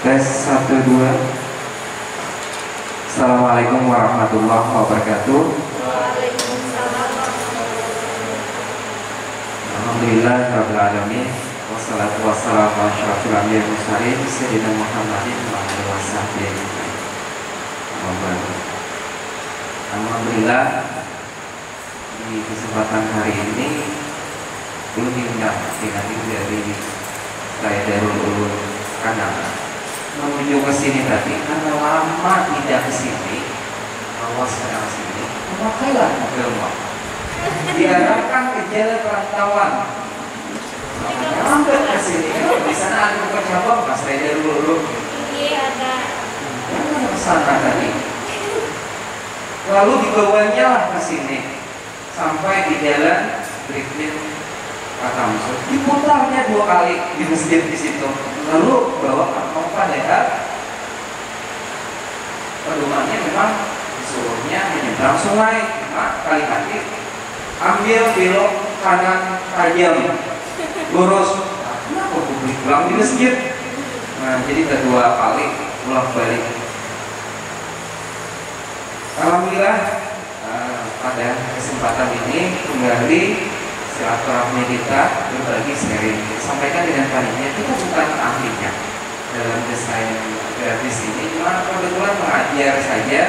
Tes 1, 2. Assalamualaikum warahmatullahi wabarakatuh. Alhamdulillah rabbil alamin. Wassalatu wassalamu ala asyrofil anbiya'i wal mursalin sayyidina Muhammadin wa alihi wasahbihi. Alhamdulillah, di kesempatan hari ini belum diundang dengan dari saya Darul Ulum Kanang menuju ke sini tadi karena lama tidak ke sini, awas sedang sini, memakailah mobil diarahkan ke jalan perantauan. Hampir ke sini, di sana ada buka cabang, Mas Reda dulu. Iya ada. Ke sana tadi. Lalu dibawanya ke sini sampai di jalan Brigjen Patamsur. Diputarnya 2 kali di masjid di situ. Lalu bawa mau padahal pedomannya memang disuruhnya menyeberang sungai, cuma kali-kali ambil belok kanan tajam, lurus. Kenapa publik pulang di masjid? Nah, jadi kedua kali pulang balik. Alhamdulillah pada kesempatan ini kembali silaturahmi kita berbagi sharing. Sampaikan dengan panitia, kita bukan ahlinya dalam desain grafis ini, cuma kebetulan mengajar saja.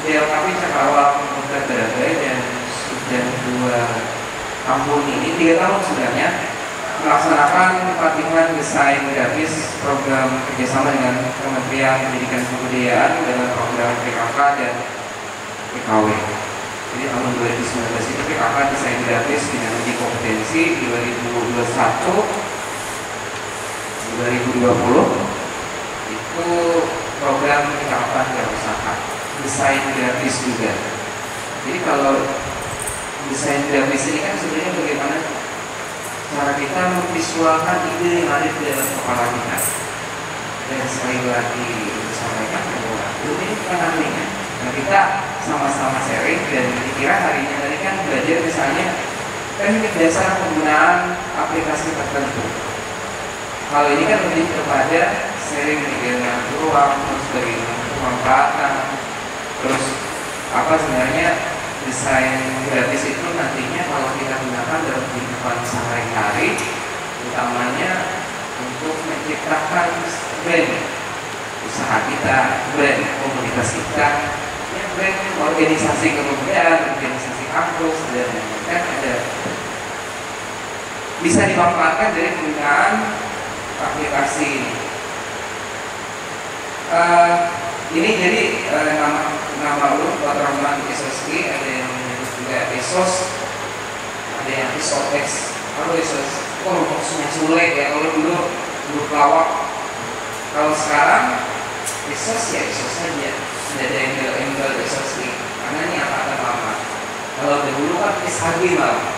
DLKP Cakrawala Komputer Beragaya dan sudah 2 tahun ini, 3 tahun sudahnya melaksanakan pelatihan desain grafis program kerjasama dengan Kementerian Pendidikan dan Kebudayaan dalam program PKK dan PKW. Jadi tahun 2019 itu PKK desain grafis dengan uji kompetensi, 2021-2020 itu program PKK dan usaha desain grafis juga. Jadi kalau desain grafis ini kan sebenarnya bagaimana cara kita memvisualkan ide yang ada di dalam kepala kita. Dan sekali lagi disampaikan bahwa ini bukan ahlinya. Nah, kita sama-sama sharing dan dikira hari ini tadi kan belajar misalnya teknik dasar penggunaan aplikasi tertentu. Hal ini kan lebih kepada sharing dengan ruang, terus bagaimana pemanfaatan, terus apa sebenarnya desain grafis itu nantinya kalau kita gunakan dalam kehidupan sehari-hari, utamanya untuk menciptakan brand usaha kita, brand komunitas kita, ya brand organisasi kebudayaan, organisasi kampus, dan kan ada bisa dimanfaatkan dari penggunaan aplikasi ini. Jadi nama lu buat Rahman Esoski, ada yang menyebut juga Esos, ada yang Esotex. Kalau Esos, maksudnya Sule ya. Kalau dulu pelawak. Kalau sekarang Esos ya Esos saja. Tidak ada embel Esoski, karena ini angkatan lama. Kalau dahulu kan SHG malah.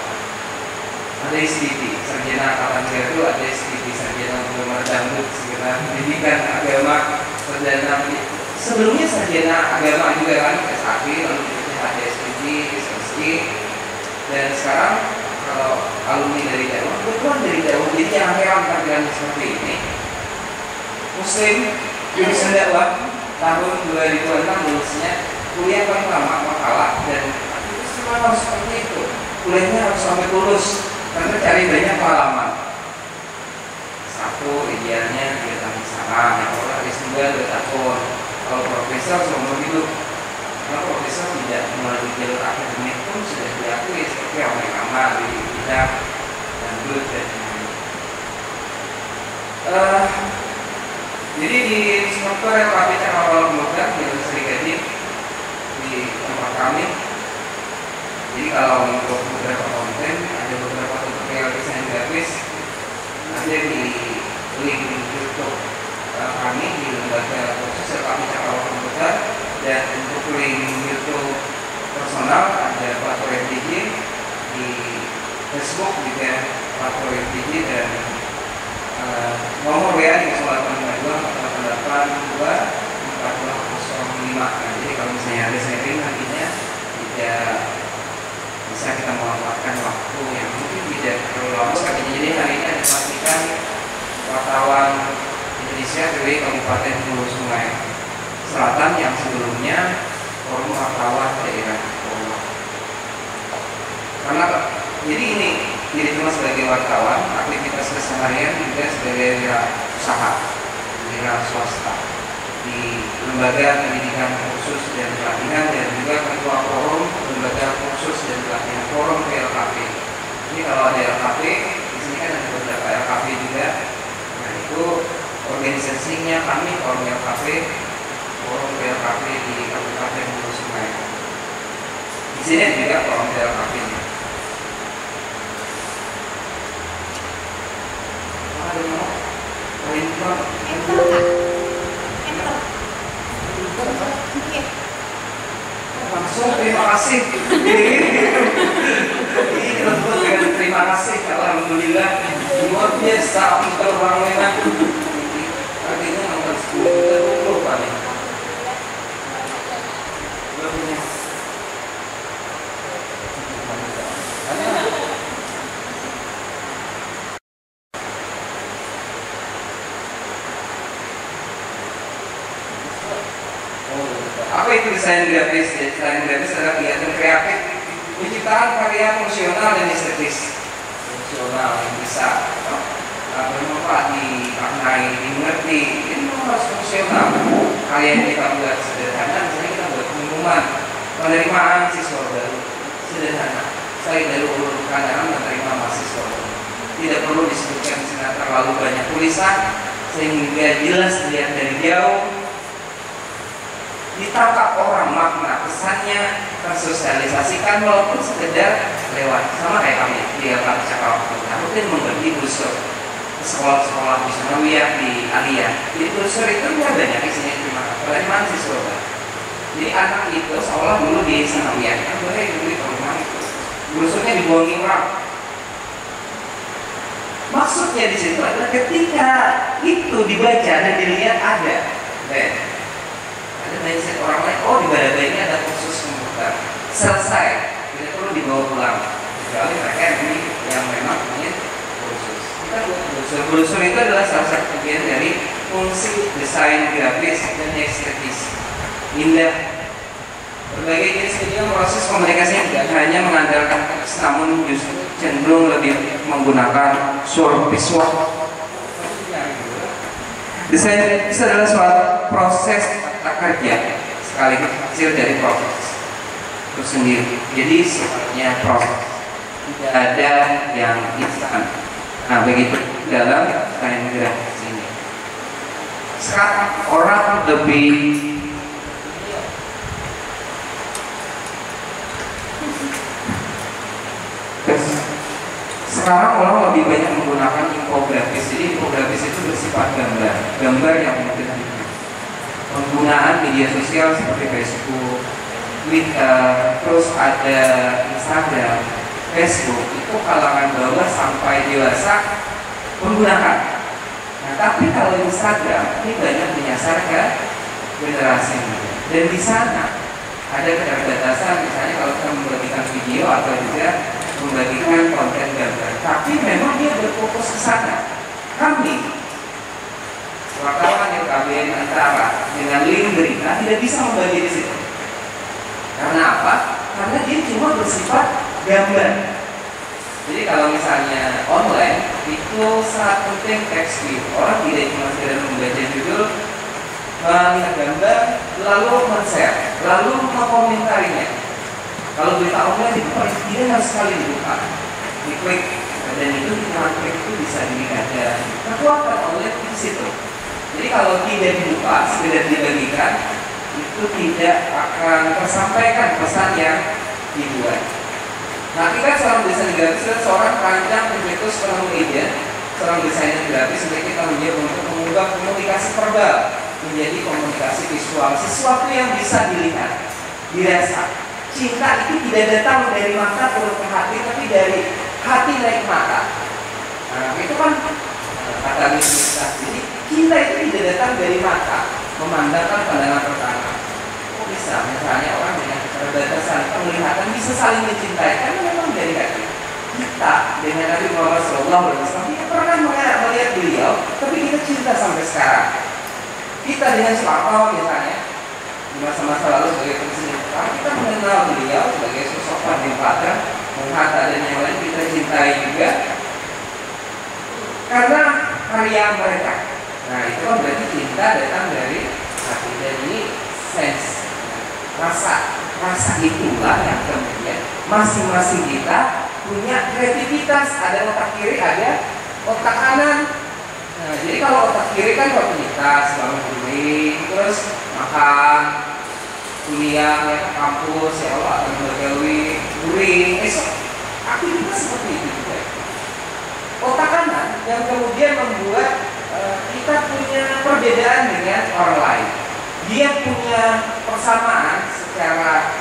Ada SDT, sarjana angkatan baru, ada SDT, sarjana penggemar dangdut, sekitar pendidikan agama, sarjana. Sebelumnya sarjana agama juga kan, SHG, lalu berikutnya ada SPG, SSG, dan sekarang kalau alumni dari Jawa, kebetulan dari Jawa, jadi yang heran tampilan seperti ini. Muslim, jurusan dakwah, tahun 2006 lulusnya kuliah paling lama makalah, dan aktivis memang harus seperti itu, kuliahnya harus sampai lulus karena cari banyak pengalaman. Satu idealnya 3 tahun di sana, kalau S2 2 tahun, kalau profesor seumur hidup. Karena profesor tidak melalui jalur akademik pun sudah diakui seperti Omar Kamal di bidang dangdut dan lain-lain. Jadi di struktur LKP Cakrawala Pemuda di Serikadi di tempat kami, jadi kalau untuk beberapa konten ada beberapa tutorial desain grafis ada di link YouTube kami di lembaga khusus LKP Cakrawala Pemuda, dan untuk link YouTube personal ada Pak FDJ, di Facebook juga Pak FDJ, dan nomor WA di 0852 4205. Nah, jadi kalau misalnya ada sharing nantinya tidak bisa kita memanfaatkan waktu yang mungkin tidak terlalu lama sekali. Jadi hari ini ada pastikan wartawan Indonesia dari Kabupaten Hulu Sungai Selatan yang sebelumnya forum wartawan daerah Bogor. Karena jadi ini tidak cuma sebagai wartawan, aktivitas keseharian juga sebagai wira usaha, wira swasta di lembaga pendidikan khusus dan pelatihan, dan juga ketua forum lembaga khusus dan pelatihan forum LKP. Ini kalau ada LKP, di sini kan ada beberapa LKP juga. Nah itu organisasinya kami forum LKP, forum LKP di Kabupaten Hulu Sungai. Di sini juga forum LKP-nya. Langsung terima kasih. Terima kasih. Alhamdulillah luar biasa untuk orang memang. Artinya nomor 10 juta lupa nih. Apa itu desain grafis? Desain grafis adalah kegiatan kreatif penciptaan karya fungsional dan estetis. Fungsional yang bisa bermanfaat, dimaknai, dimengerti. Ini harus fungsional. Karya yang kita buat sederhana, misalnya kita buat pengumuman penerimaan siswa baru, sederhana. Saya dari ulur kanan menerima mahasiswa baru. Tidak perlu disebutkan terlalu banyak tulisan sehingga jelas dilihat dari jauh, ditangkap orang makna pesannya, tersosialisasikan walaupun sekedar lewat. Sama kayak kami di LKP Cakrawala Pemuda rutin membagi brosur sekolah-sekolah di Sanawiyah, di Aliyah. Jadi brosur itu nggak banyak isinya, penerimaan siswa baru. Jadi anak itu seolah dulu di Sanawiyah kan boleh dibeli penerimaan itu, brosurnya dibuangin orang. Maksudnya di situ adalah ketika itu dibaca dan dilihat ada mindset orang lain, oh di Badaba ini ada kursus komputer, selesai, tidak perlu dibawa pulang, kecuali mereka yang memang punya kursus. Kita buat brosur itu adalah salah satu bagian dari fungsi desain grafis dan estetis indah. Berbagai jenis media proses komunikasi tidak hanya mengandalkan teks, namun justru cenderung lebih menggunakan suara visual. Desain itu adalah suatu proses kerja sekaligus hasil dari proses itu sendiri. Jadi sifatnya proses, tidak ada yang instan. Nah begitu dalam desain grafis ini. Sekarang orang lebih lebih banyak menggunakan infografis. Jadi infografis itu bersifat gambar yang mudah. Penggunaan media sosial seperti Facebook, Twitter, terus ada Instagram, Facebook, itu kalangan bawah sampai dewasa menggunakan. Nah, tapi kalau Instagram ini banyak menyasar ke generasi muda. Dan di sana ada keterbatasan, misalnya kalau kita membagikan video atau juga membagikan konten gambar. Tapi memang dia berfokus ke sana. Kami wartawan yang KBN Antara dengan link berita tidak bisa membagi di situ. Karena apa? Karena dia cuma bersifat gambar. Jadi kalau misalnya online itu sangat penting teks view. Orang tidak cuma sekedar membaca judul, melihat gambar, lalu men-share, lalu mengomentarinya. Kalau berita online itu paling tidak harus sekali dibuka, diklik, dan itu dengan klik itu bisa dilihat. Dan kekuatan online di situ. Jadi kalau tidak dibuka, sekedar dibagikan, itu tidak akan tersampaikan pesan yang dibuat. Nah, kita seorang desainer grafis dan seorang perancang pencetus penemu ide, seorang desainer grafis, sebenarnya kita mencoba untuk mengubah komunikasi verbal menjadi komunikasi visual, sesuatu yang bisa dilihat, dirasa. Cinta itu tidak datang dari mata turun ke hati, tapi dari hati naik mata. Nah, itu kan kata misal. Jadi cinta itu tidak datang dari mata, memandangkan pandangan pertama. Kok bisa? Misalnya orang dengan keterbatasan penglihatan bisa saling mencintai, karena memang dari hati. Kita dengan Nabi Muhammad SAW kita pernah melihat beliau, tapi kita cinta sampai sekarang. Kita dengan Soekarno misalnya di masa-masa lalu sebagai presiden, kita mengenal beliau sebagai sosok Pahlawan Hatta, Hatta dan yang lain kita cintai juga karena karya mereka. Nah itu kan berarti cinta datang dari hati, dan ini sense, rasa itulah yang kemudian masing-masing kita punya kreativitas. Ada otak kiri, ada otak kanan. Nah, jadi kalau otak kiri kan rutinitas, bangun guling, terus makan, kuliah, ya ke kampus, ya Allah, bergawi, guling, esok aktivitas seperti itu juga. Otak kanan yang kemudian membuat kita punya perbedaan dengan orang lain. Dia punya persamaan secara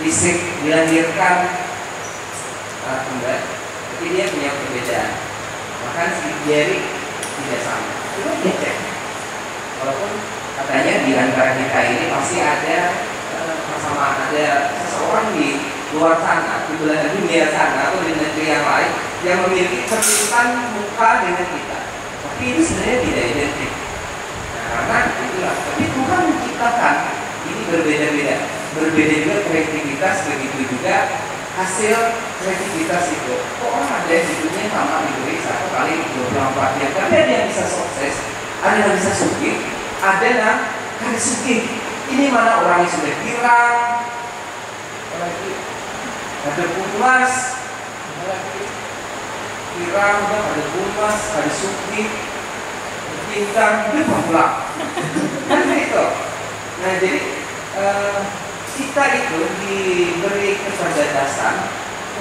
fisik, dilahirkan tunggal, tapi dia punya perbedaan. Bahkan si jari tidak sama. Itu dia cek. Walaupun katanya di antara kita ini pasti ada persamaan, ada seseorang di luar sana, di belahan dunia sana atau di negeri yang lain yang memiliki kesulitan muka dengan kita. Tapi itu sebenarnya tidak identik. Nah, karena itulah. Tapi Tuhan menciptakan ini berbeda-beda. Berbeda juga kreativitas, begitu juga hasil kreativitas itu. Kok orang ada yang hidupnya sama diberi 1 kali 24 jam. Tapi ada yang bisa sukses, ada yang bisa sugih, ada yang kan sugih. Ini mana orang yang sudah girang, ada pumas, girang, ada pumas, ada sugih, pintar, dia pulang. Kan itu. Nah jadi kita itu diberi keterbatasan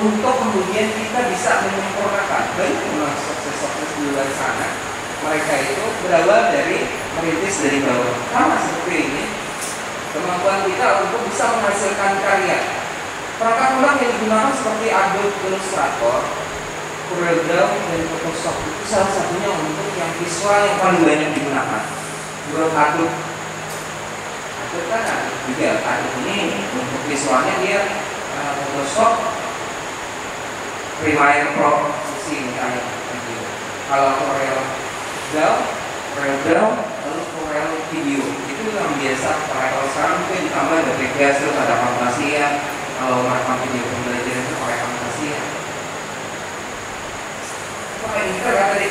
untuk kemudian kita bisa menyempurnakan. Banyak orang sukses di luar sana, mereka itu berawal dari merintis dari bawah. Sama seperti ini, kemampuan kita untuk bisa menghasilkan karya. Perangkat lunak yang digunakan seperti Adobe Illustrator, CorelDRAW, dan Photoshop itu salah satunya untuk yang visual yang paling banyak digunakan. Adobe kan juga Adobe ini untuk visualnya dia Photoshop, Premiere Pro, misalnya. Kalau CorelDRAW, lalu Corel Video itu yang biasa pakai. Kalau sekarang mungkin ditambah ada Vegas, terus ada Camtasia. Kalau merekam video pembelajaran itu pakai Camtasia. Pakai ini kan tadi.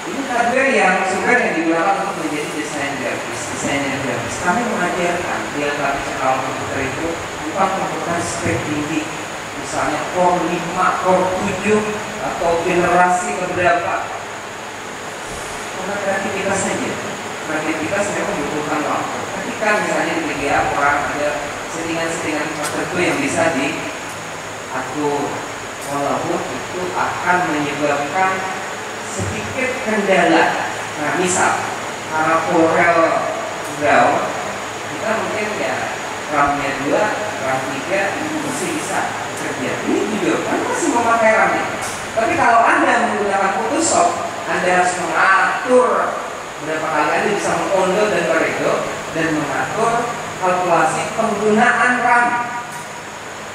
Ini hardware yang sebenarnya yang digunakan untuk menjadi desainer grafis. Kami mengajarkan dia grafis kalau komputer itu bukan komputer spek tinggi, misalnya Core 5, Core 7 atau generasi keberapa. Karena kreativitas saja. Kreativitas memang membutuhkan waktu. Ketika misalnya di media orang ada settingan-settingan tertentu yang bisa diatur, walaupun itu akan menyebabkan sedikit kendala. Nah misal karena CorelDRAW kita mungkin ya RAM-nya 2, RAM 3 itu masih bisa kerja. Ini juga kan masih memakai RAM. Tapi kalau Anda menggunakan Photoshop, Anda harus mengatur berapa kali Anda bisa mengunduh dan beredo dan mengatur kalkulasi penggunaan RAM.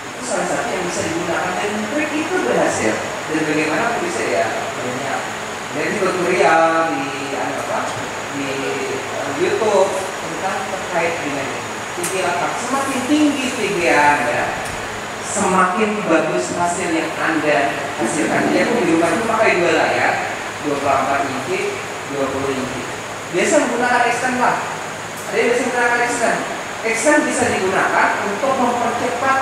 Itu salah satu yang bisa digunakan, dan trik itu berhasil. Dan bagaimana bisa ya banyak. Jadi tutorial di YouTube tentang terkait dengan VGA. Semakin tinggi VGA Anda, semakin bagus hasil yang Anda hasilkan. Jadi aku di rumah itu pakai 2 layar, 24 inci, 20 inci. Biasa menggunakan extend lah. Ada yang biasa menggunakan extend. Extend bisa digunakan untuk mempercepat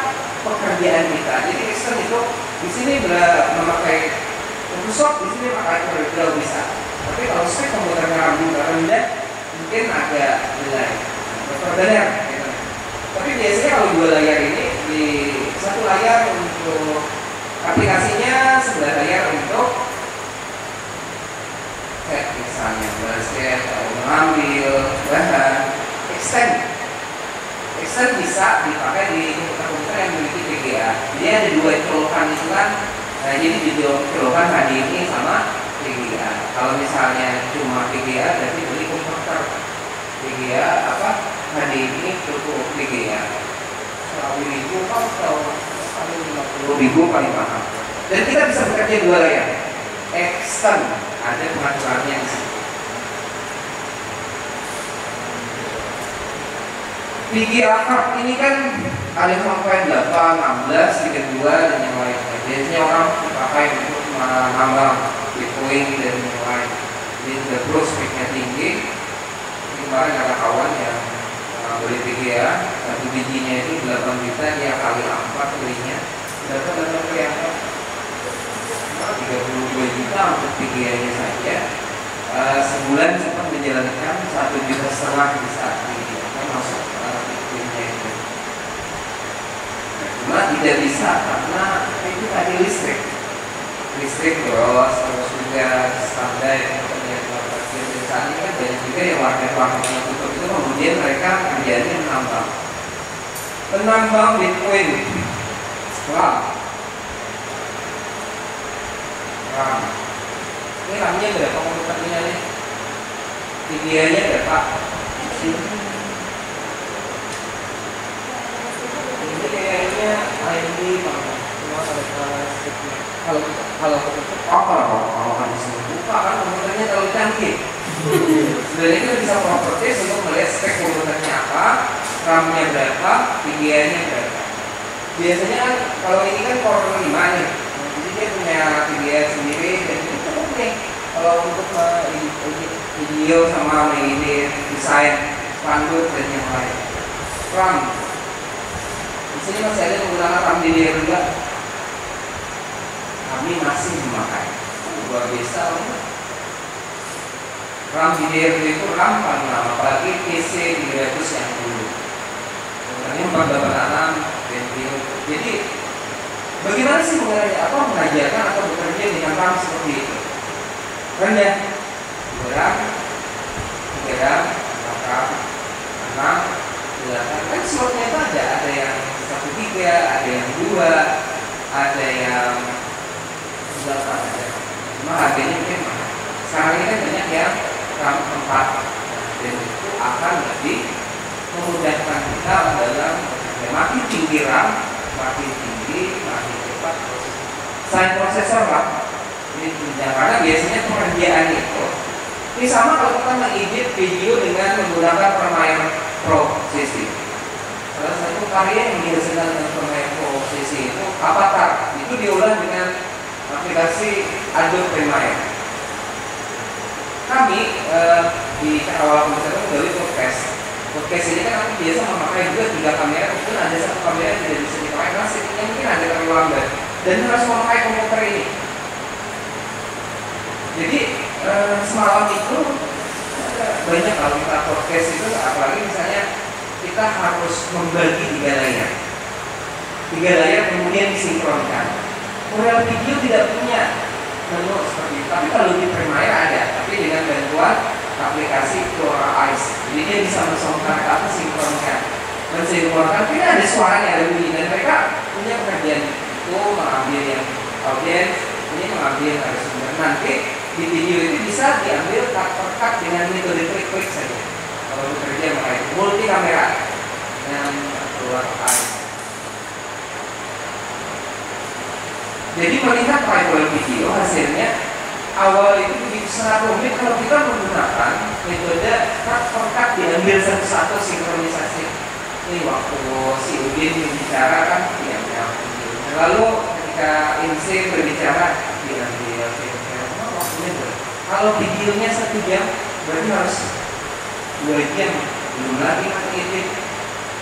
pekerjaan kita. Jadi extend itu di sini memakai Photoshop, di sini pakai CorelDRAW bisa. Tapi kalau spek komputernya rendah, mungkin agak delay, berperbedaan. Gitu. Tapi biasanya kalau 2 layar ini, di 1 layar untuk aplikasinya, 9 layar untuk misalnya basket atau mengambil bahan. Extend bisa dipakai di komputer yang memiliki VGA. Jadi ada 2 colokan itu kan. Nah, jadi colokan HDMI sama VGA. Kalau misalnya cuma VGA, berarti beli konverter VGA HDMI cukup VGA. 1.000 atau 50.000 paling mahal. Dan kita bisa bekerja 2 layar. Extend ada pengaturannya di sini. VGA card ini kan ada sampai 8, 16, 32 dan yang lainnya. Biasanya orang dipakai untuk menambah Bitcoin dan yang lain. Jadi sudah terus speknya tinggi. Kemarin ada kawan yang beli VGA, 1 bijinya itu 8 juta, dia kali 4 belinya. Dapat kali 32 juta untuk VGA-nya saja. Sebulan sempat menjalankan 1,5 juta bisa masuk Bitcoin-nya itu. Cuma tidak bisa karena itu tadi listrik boros, terus juga standar kemudian saat ini kan banyak juga yang warga-warga yang tutup itu kemudian mereka kerjanya menambang Bitcoin. Ini RAM-nya berapa komputernya nih? VGA-nya berapa? Ini kayaknya AMD cuma kalau disuruh buka kan komputernya terlalu canggih. Sebenarnya kita bisa properties untuk melihat spek komputernya apa, RAM-nya berapa, VGA-nya berapa. Biasanya kan kalau ini kan Core 5 nih, jadi dia punya VGA sendiri dan itu cukup nih kalau untuk video sama ini desain spanduk dan yang lain. RAM di sini masih ada menggunakan RAM DDR2. Kami masih memakai luar biasa. RAM DDR2 itu RAM paling lama, apalagi PC 300 yang dulu. Ini 486 Pentium. Jadi bagaimana sih mengajarkan atau bekerja dengan RAM seperti itu? Rendah 2 RAM, 3 RAM, 4 RAM, 6, 8. Kan slotnya itu ada yang 1 3, ada yang 2, ada yang 8 ada. Cuma harganya mungkin mahal. Sekarang ini kan banyak yang RAM 4 dan itu akan lebih memudahkan kita dalam makin tinggi RAM, makin tinggi, makin cepat proses. Selain prosesor lah, ini tunjang karena biasanya pekerjaan itu ini sama kalau kita mengedit video dengan menggunakan Premiere Pro CC. Salah satu karya yang dihasilkan dengan Premiere Pro CC itu Avatar, itu diolah dengan aplikasi Adobe Premiere. Kami di awal komputer itu dari podcast ini kan aku biasa memakai juga 3 kamera, mungkin ada 1 kamera yang tidak bisa dipakai karena settingnya mungkin ada terlalu lambat dan harus memakai komputer ini. Jadi semalam itu banyak kalau kita podcast itu, apalagi misalnya kita harus membagi 3 layar, 3 layar kemudian disinkronkan. Corel Video tidak punya menu seperti itu, tapi kalau di Premiere ada, tapi dengan bantuan aplikasi Quora Eyes. Jadi dia bisa mensongkan ke atas, sinkronkan, mensinkronkan. Ini ada suaranya, ada bunyi, dan mereka punya pekerjaan itu mengambil yang audiens, ini mengambil yang harus sumber. Nanti di video itu bisa diambil cut per cut dengan metode klik-klik saja. Kalau bekerja memakai multi kamera dan Quora Eyes. Jadi melihat file video hasilnya awal itu begitu sangat rumit kalau kita menggunakan metode cut for cut, diambil satu-satu sinkronisasi. Ini waktu si Udin bicara kan diambil, lalu ketika MC berbicara diambil, waktunya berapa? Kalau videonya 1 jam berarti harus 2 jam, belum lagi mati edit.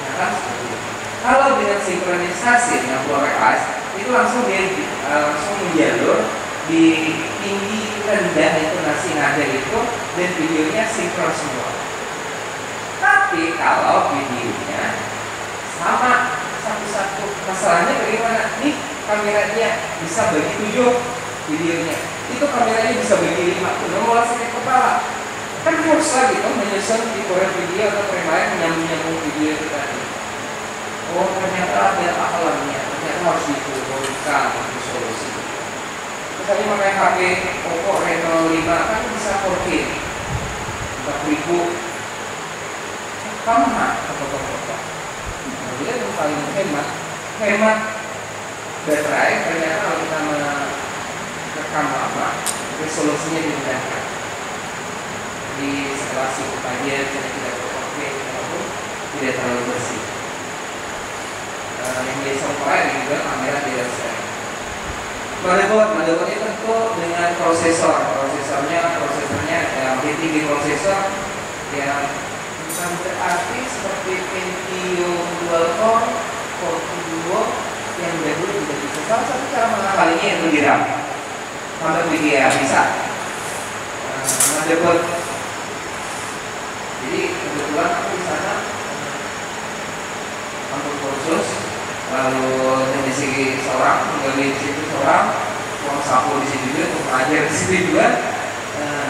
Nah kan seperti itu. Kalau dengan sinkronisasi dengan ProRes itu langsung menjalur di tinggi rendah intonasi nada itu, dan videonya sinkron semua. Tapi kalau videonya sama satu-satu, masalahnya bagaimana? Nih kameranya bisa bagi 7 videonya, itu kameranya bisa bagi 5, udah mulai sakit kepala. Kan harus lagi tuh menyusun di video atau frame lain menyambung video itu tadi. Oh ternyata ada akalnya, ternyata harus diturunkan untuk solusi. Misalnya pakai HP Oppo Reno 5 kan bisa 4K 4.000 sama foto-foto. Nah, dia yang paling hemat baterai. Ternyata kalau kita merekam lama, resolusinya dimudahkan. Di setelah sibuk aja, tidak berkopi ataupun tidak terlalu bersih. Yang biasa lain juga kamera tidak sering. Motherboardnya tentu dengan prosesornya tinggi prosesor yang bukan berarti seperti Pentium dual core, core duo yang dahulu tidak bisa. Salah satu cara mengakalinya itu di RAM. Tambah VGA bisa. Motherboard. Jadi kebetulan aku di sana untuk kursus, lalu dari segi seorang, menggali di situ seorang, uang saku di situ juga, untuk mengajar di situ juga.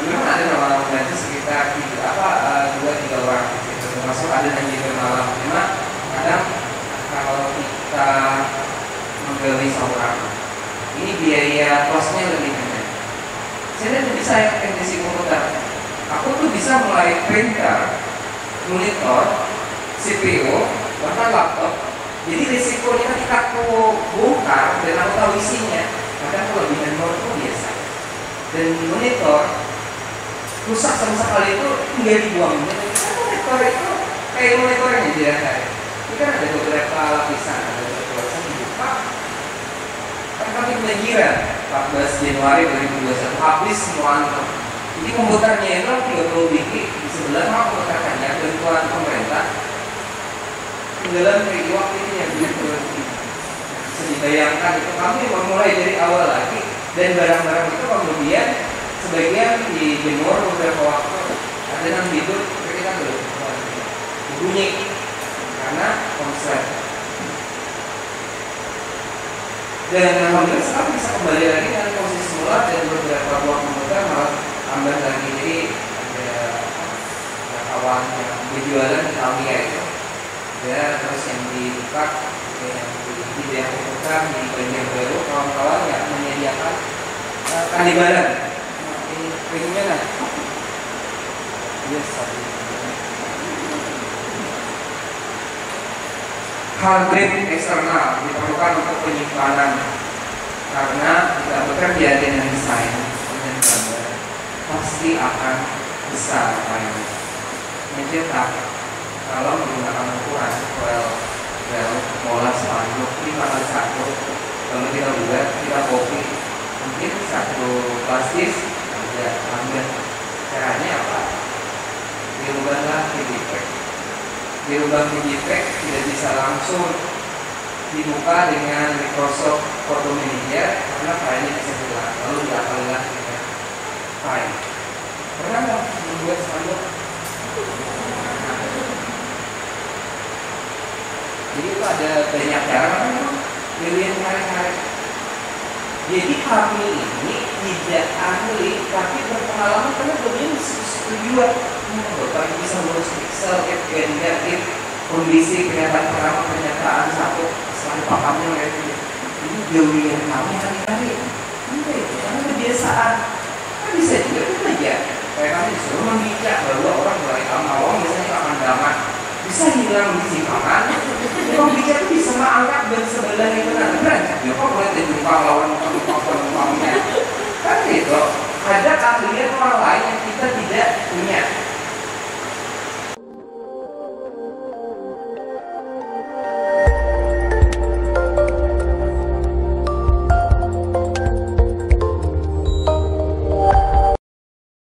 Memang ada nama pengganti sekitar 2-3 orang di situ, termasuk ada yang juga malam. Cuma kadang kalau kita menggali seorang, ini biaya kosnya lebih rendah. Saya tidak bisa yang teknisi komputer. Aku tuh bisa mulai printer, monitor, CPU, bahkan laptop. Jadi risikonya ketika aku bongkar dan aku tahu isinya, maka kelebihan monitor biasa. Dan monitor rusak sama sekali itu nggak dibuang. Monitor itu kayak monitor yang dirangkai. Ini kan ada beberapa lapisan, ada beberapa lapisan dibuka. Kan kami pelajaran 14 Januari 2021 habis semua antar. Jadi komputernya itu 30 biji di sebelah mau komputernya bantuan pemerintah. Dalam periode waktu ini yang bisa dibayangkan itu kami memulai dari awal lagi, dan barang-barang itu kemudian sebagian dijemur beberapa waktu, ada yang hidup kita belum bunyi karena konslet. Dan alhamdulillah sekarang bisa kembali lagi dengan posisi semula, dan beberapa buah komputer malah tambah lagi. Jadi ada kawan yang berjualan di Tamiya itu, ya, terus yang dibuka yang di bidang komputer di Banjarbaru, kawan-kawan yang menyediakan kandibaran. Ini ringnya lah. Yes, hard drive eksternal diperlukan untuk penyimpanan, karena kita bekerja dengan desain dan gambar pasti akan besar filenya. Mencetak kalau menggunakan ukuran mola spanduk 5x1, lalu kita buat, kita copy, mungkin satu plastis ada lambat. Caranya apa? Dirubahlah digipack. Dirubah digipack tidak bisa langsung dibuka dengan Microsoft Photo Manager karena filenya bisa hilang, lalu diakalilah dengan file. Pernah nggak membuat spanduk? Jadi itu ada banyak cara, memang pilihan tarik-tarik. Jadi kami ini tidak ahli, tapi berpengalaman karena begini juga. Bapak bisa ngurus pixel, gender, kondisi pernyataan pertama, pernyataan satu, selalu pahamnya itu. Ini jauhian kami hari-hari.